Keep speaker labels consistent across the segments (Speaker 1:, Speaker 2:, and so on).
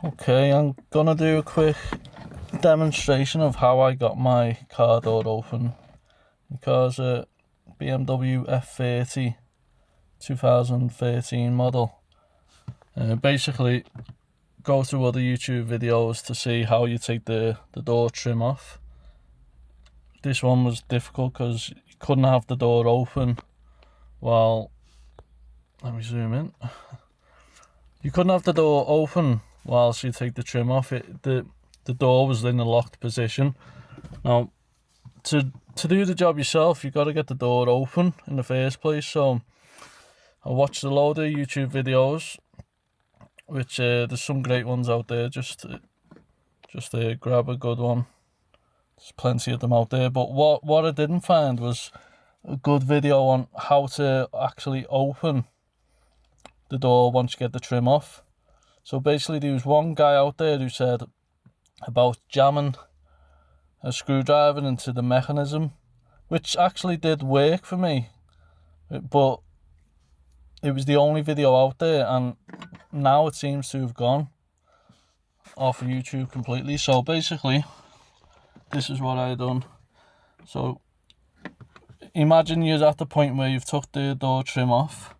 Speaker 1: Okay, I'm gonna do a quick demonstration of how I got my car door open. The car's a BMW F30 2013 model. Basically, go through other YouTube videos to see how you take the door trim off. This one was difficult because you couldn't have the door open while, let me zoom in. You couldn't have the door open whilst you take the trim off. The door was in a locked position. Now, to do the job yourself, you've got to get the door open in the first place. So I watched a load of YouTube videos, which there's some great ones out there. Just grab a good one. There's plenty of them out there. But what I didn't find was a good video on how to actually open the door once you get the trim off. So basically, there was one guy out there who said about jamming a screwdriver into the mechanism, which actually did work for me, but it was the only video out there, and now it seems to have gone off of YouTube completely. So basically, this is what I done. So imagine you're at the point where you've took the door trim off,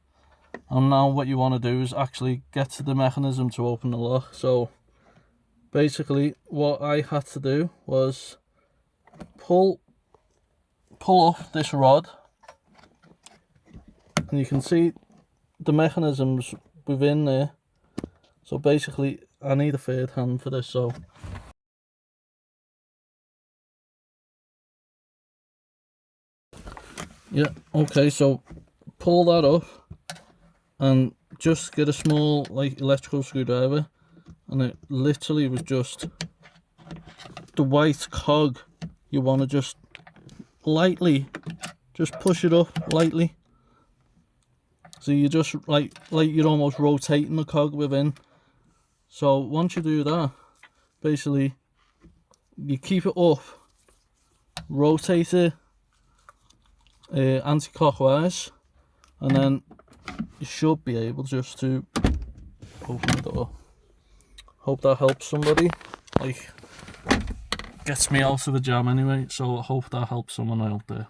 Speaker 1: and now what you want to do is actually get to the mechanism to open the lock. So basically what I had to do was pull up this rod, and you can see the mechanisms within there. So basically I need a third hand for this. So yeah, okay, so pull that up and just get a small like electrical screwdriver, and it literally was just the white cog. You want to just lightly just push it up lightly, so you just like you're almost rotating the cog within. So once you do that, basically you keep it up, rotate it anti-clockwise, and then you should be able just to open the door. Hope that helps somebody. Like, gets me out of a jam anyway, so I hope that helps someone out there.